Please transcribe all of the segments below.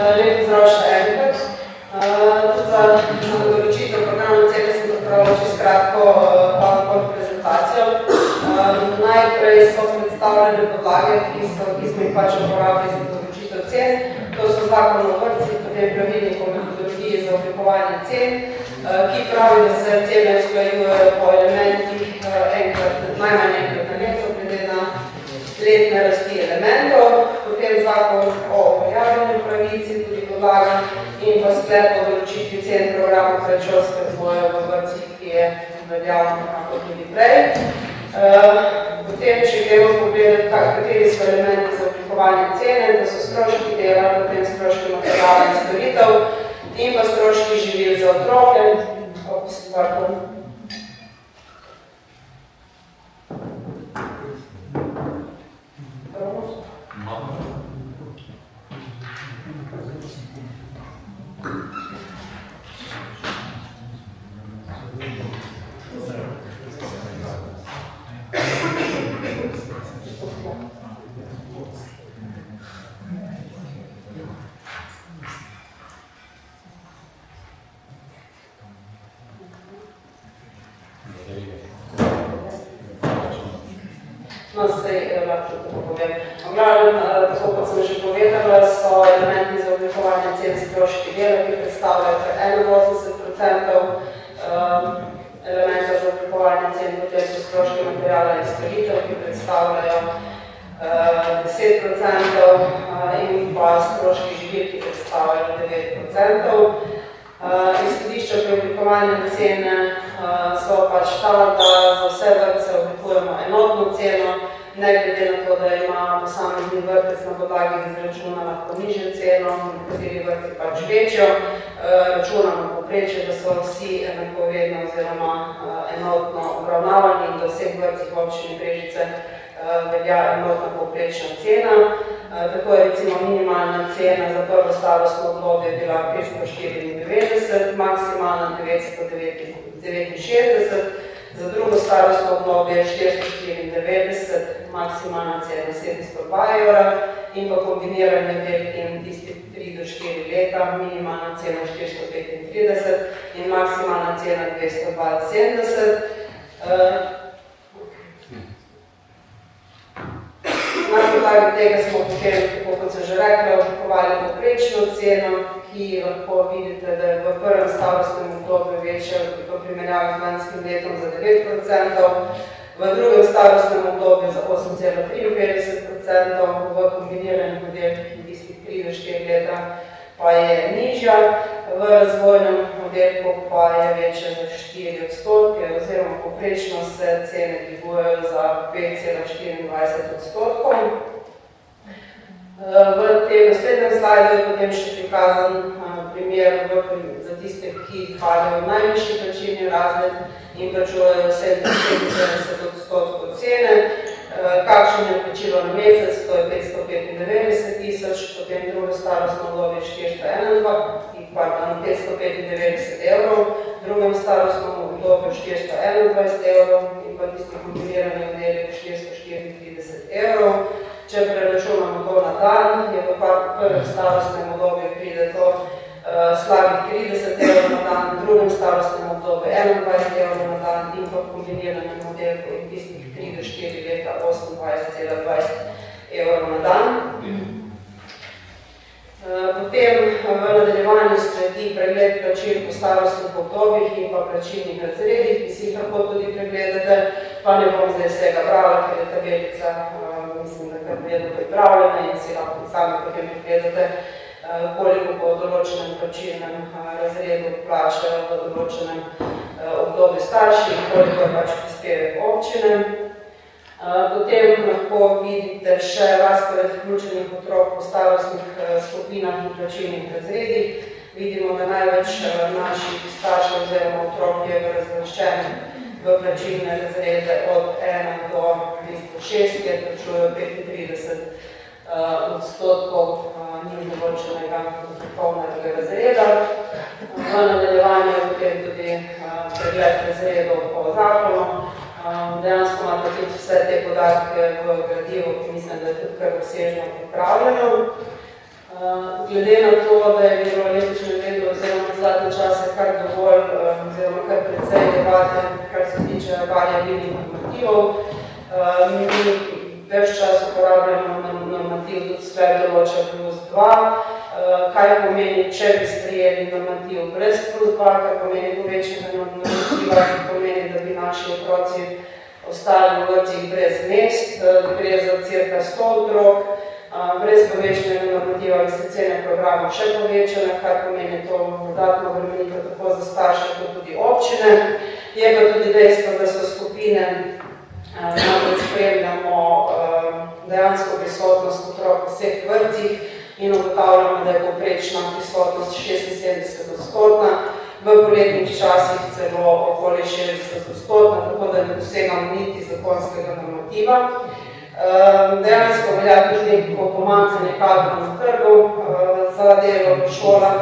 Lep pozdrav še enkrat. Tudi za določitev programa cele sem pripravila čisto kratko PowerPoint prezentacijo. Najprej so predstavljene podlage, ki smo jih pač uporabili za določitev cen. To so zakon o vrtcih, potem pravilnik o metodologiji za oblikovanje cen, ki pravi, da se cene usklajujejo po elementih najmanj enkrat na leto, glede na letne rasti elementov, potem zakon o uveljavljanju pravici, tudi podlaga, in pa sklep o določitvi cen programa predšolske vzgoje v vrtcih, ki je veljavno kako tudi prej. Potem, če gremo pogledati, kateri so elementi za oblikovanje cene, da so stroški dela, potem stroški materiala in storitev in pa stroški živil za otroke. No, zdaj lahko tako povem. Tako kot sem že povedala, so elementi za oblikovanje cen stroški dela, ki predstavljajo 81%, elementa za oblikovanje cen potem so stroški materiala in storitev, ki predstavljajo 10% in pa stroški živil, ki predstavljajo 9%. Izhodišča pri oblikovanju cene so pač ta, da za vse vrtce oblikujemo enotno ceno, ne glede na to, da ima posamezni vrtec na podlagi izračuna lahko nižjo ceno, nekateri vrtci pač večjo, računamo povprečje, da so vsi enakovredno oziroma enotno obravnavani in da vseh vrtcih v občini Brežice velja enotna povprečna cena. Tako je recimo minimalna cena za prvo starostno obdobje bila 594, maksimalna 969, za drugo starostno obdobje 494, maksimalna cena 702 evra in pa kombiniranje del in tistih 3 do 4 leta, minimalna cena 435 in maksimalna cena 272. Na podlagi tega smo potem, tako kot sem že rekla, oblikovali povprečno ceno, ki lahko vidite, da je v prvem starostnem obdobju večja v primerjavi z lanskim letom za 9%, v drugem starostnem obdobju za 8,53%, v kombiniranih modelih in tistih 3 do 4 leta pa je nižja, v razvojnem modelku pa je večja za 4%, oziroma povprečno se cene dvigujejo za 5,24%. V tem naslednjem slajdu je potem še prikazan primer za tiste, ki padajo v najvišji plačilni razred in plačujejo 77% cene. Kakšen je plačilo na mesec, to je 595 tisoč, potem drugo starostno obdobje 595 evrov, v drugem starostnem obdobju 421 evrov in pa tisti kombinirani modeli 434 evrov. Če preračunamo to na dan, je v prvem starostnem obdobju pride to slabih 30 evrov na dan, v drugem starostnem obdobju 21 evrov na dan in pa kombiniranem modelku in tistih 3 do 4 leta 28,20 evrov na dan. Potem v nadaljevanju sledi pregled plačil po starostnih obdobjih in pa plačilnih razredih, ki si jih lahko tudi pregledate, pa ne bom zdaj vsega brala, ker je tabelica, mislim, da je vedno pripravljena in si lahko sami potem pregledate, koliko po določenem plačilnem razredu plačajo v določenem obdobju starši in koliko je pač prispevek občine. Potem lahko vidite še razpored vključenih otrok po starostnih skupinah in plačilnih razredih. Vidimo, da največ naših staršev oziroma otrok je razvrščenih v plačilne razrede od 1 do 206, kjer plačujejo 35% njim določenega dohodkovnega razreda. V nadaljevanju je potem tudi pregled razredov po zakonu. Dejansko imate tudi vse te podatke v gradivu, ki mislim, da je tudi kar obsežno pripravljeno. Glede na to, da je bilo električno energetiko oziroma zadnje čase kar dovolj oziroma kar precej debate, kar se tiče variabilnih normativov, mi več čas uporabljamo normativ tudi sklep določa +2, kaj pomeni, če bi sprejeli normativ brez +2, kar pomeni povečanje normativa, ki pomeni, da bi naši otroci ostali v vrtcih brez mest, gre za cirka 100 otrok, brez povečanja normativa bi se cene programov še povečale, kar pomeni to dodatno obremenitev tako za starše kot tudi občine. Je pa tudi dejstvo, da so skupine, namreč spremljamo dejansko prisotnost otrok v vseh vrtcih in ugotavljamo, da je povprečna prisotnost 76%, v poletnih časih celo okoli 60%, tako da ne dosegamo niti zakonskega normativa. Dejansko velja tudi pomanjkanje kadrov na trgu za delo v šolah.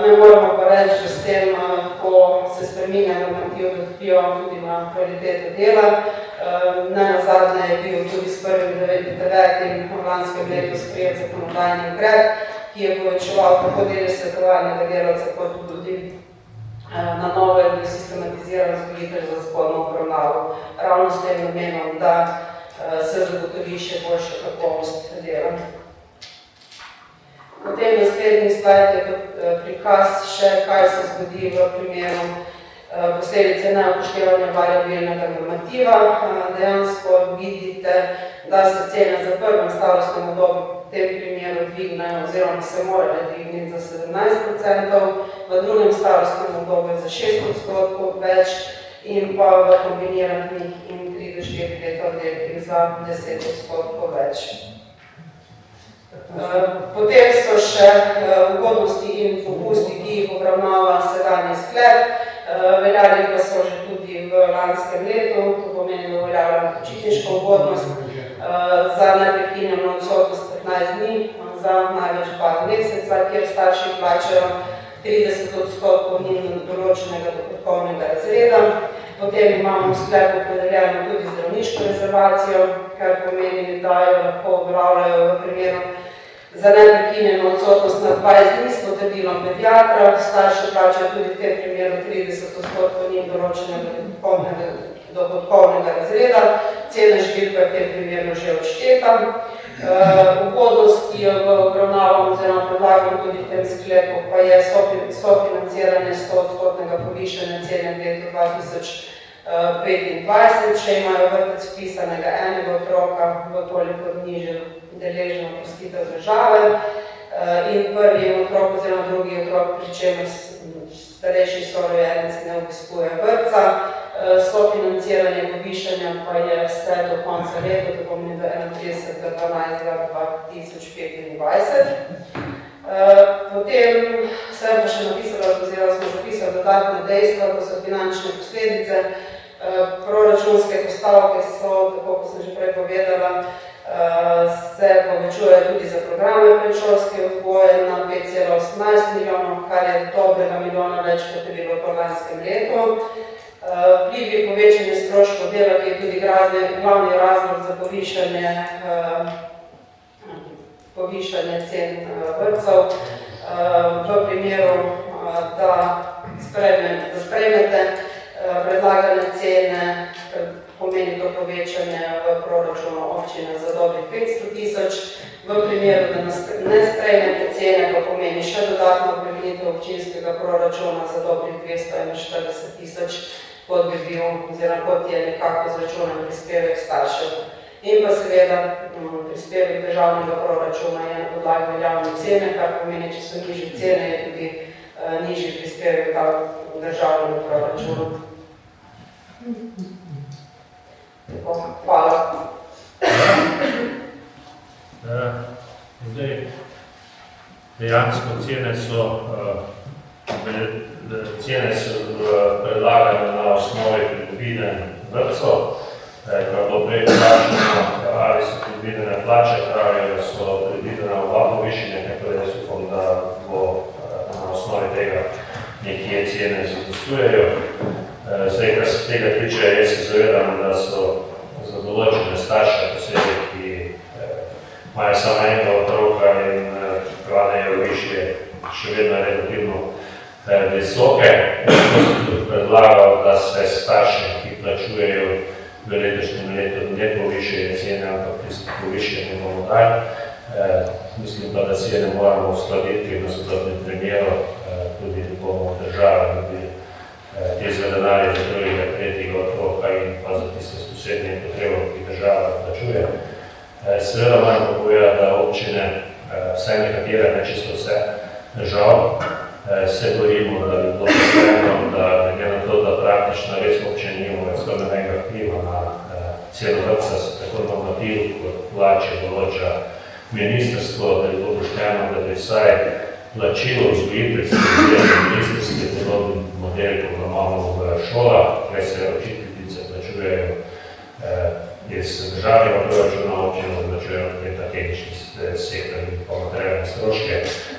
Ne moramo pa reči, da s tem, ko se spreminja normativ, da vpliva tudi na kvaliteto dela. Nenazadnje je bil tudi s 1.9. lanskem letu sprejet zakonodajni ukrep, ki je povečeval tako delež svetovalnega delavca kot tudi na novo je bil sistematiziran vzgojitelj za zgodno obravnavo. Ravno s tem namenom, da se zagotovi še boljša kakovost dela. Potem naslednji slajd je prikaz še, kaj se zgodi v primeru posledice neupoštevanja variabilnega normativa. Dejansko vidite, da se cene za prvem starostnem obdobju v tem primeru dvignejo oziroma se morajo dvigniti za 17%, v drugem starostnem obdobju za 6% več in pa v kombiniranih in 3-4 leta oddelkih za 10% več. Potem so še ugodnosti in popusti, ki jih obravnava sedanji sklep. Veljali pa so že tudi v lanskem letu, to pomeni, da uveljavljamo počitniško ugodnost za neprekinjeno odsotnost 15 dni, za največ 2 meseca, kjer starši plačajo 30% določenega dohodkovnega razreda. Potem imamo v sklepu opredeljeno tudi zdravniško rezervacijo, kar pomeni, da jo lahko uveljavljajo v primeru za neprekinjeno odsotnost na 20 dni s potrdilom pediatra. Starši plačajo tudi v tem primeru 30% njim določenega dohodkovnega razreda. Cena živilka je v tem primeru že odšteta. Ugodnost, ki jo obravnavamo oziroma predlagamo tudi v tem sklepu, pa je sofinanciranje 100% povišanja cene v letu 2025, če imajo vrtec vpisanega enega otroka, koliko nižjo deležno oprostitev države in prvi otrok oziroma drugi otrok, pri čemer starejši sorojenec ne obiskuje vrtca. Sofinanciranje povišanja pa je vse do konca leta, to pomeni do 31.12.2025. Potem se bo še napisala, oziroma smo zapisali dodatne dejstva, to so finančne posledice. Proračunske postavke so, tako kot sem že prej povedala, se povečuje tudi za programe predšolske vzgoje na 5,18 milijonov, kar je dobrega milijona več, kot je bilo v lanskem letu. Vpliv je povečanje stroškov dela, ki je tudi glavni razlog za povišanje cen vrtcev. V primeru, da sprejmete predlagane cene, pomeni to povečanje v proračunu občine za dobrih 500 000. V primeru, da ne sprejmete cene, pa pomeni še dodatno obremenitev občinskega proračuna za dobrih 241 000, kot bi bil, oziroma kot je nekako izračunan prispevek staršev. In pa seveda prispevek državnega proračuna je na podlagi veljavne cene, kar pomeni, če so nižje cene, je tudi nižji prispevek v državnemu proračunu. Hvala. Zdaj, dejansko cene so predlagane na osnovi predvidene vrtcev, kar bo prej plačeno, ali so predvidene plače, pravijo, da so predvidene oba povišenja, tako da jaz upam, da bo na osnovi tega nekje cene zadostujejo. Zdaj, kar se tega tiče, jaz se zavedam, da so za določene starše posebej, ki imajo samo enega otroka in da se starši, ki plačujejo v letošnjem letu, ne povišajo cene, ampak tisto povišanje bomo dali. Mislim pa, da si je ne moramo uskladiti v nasprotnem primeru, tudi bomo država dobili te denarje za drugega, tretjega otroka in pa za tiste s posebnimi potrebami, ki država plačuje. Seveda moramo povedati, da občine, vsaj nekatere, ne čisto vse, žal, se borimo, da bi bilo potrebno, da glede na to, da praktično res občine nimamo več skoraj nobenega vpliva na celo vrtca, se tako normativ kot plače določa ministrstvo, da je bilo pošteno, da bi vsaj plačilo vzgojiteljskih ministrstvi podoben model, ko ga imamo v šolah, kaj se učiteljice plačujejo iz državnega proračuna, občine plačujejo ta tehnični sektor in pa materialne stroške.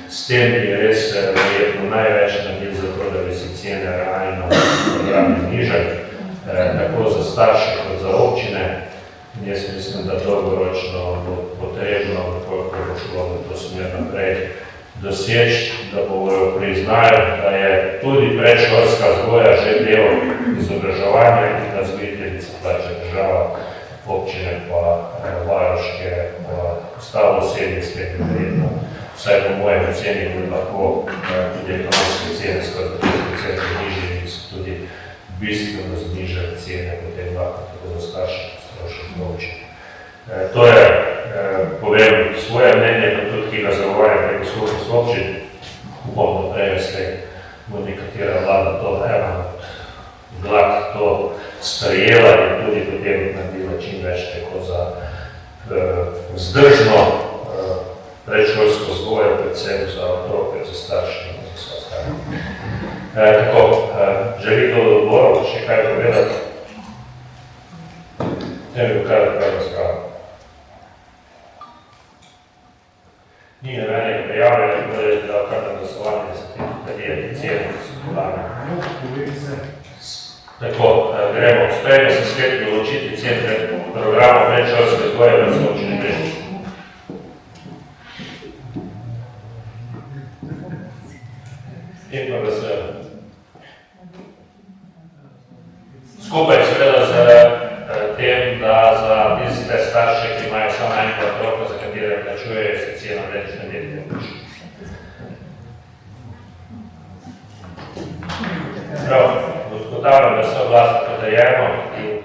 S tem bi res verjetno največ naredili za to, da bi se cene realno programi znižali, tako za starše kot za občine. In jaz mislim, da dolgoročno bo potrebno, koliko bo šlo v to smer naprej, doseči, da bodo priznali, da je tudi predšolska vzgoja že del izobraževanja in da vzgojiteljica plača država, občine pa varuške, pa ostalo osebje s tem verjetno. Vsaj po mojem oceni bi lahko tudi ekonomske cene skoraj 50% nižje in so tudi bistveno znižali cene potem lahko tako za starše strošek za občine. To je, povem, svoje mnenje, pa tudi, ki ga zagovarjam preko skupnosti občin. Upam, da prej slej bo nekatera vlada to vlad to sprejela in tudi potem naredila čim več tako za vzdržno predšolsko vzgojo, predvsem za otroke, za starše in za vse ostale. Tako, želi do odborov še kaj povedati? Ne bi kaj razpravo. Ni nobenega prijavljenja, tako da je kar na glasovanje za te cene, ki so podane. Tako, gremo. Sprejme se sklep določiti centre programa predšolske vzgoje v občini Brežice. In pa glasujemo. Skupaj seveda z tem, da za tiste starše, ki imajo samo enega otroka, za katere plačujejo se ceno letošnje letne vključitve. Prav, ugotavljam, da so glasno potrjeno in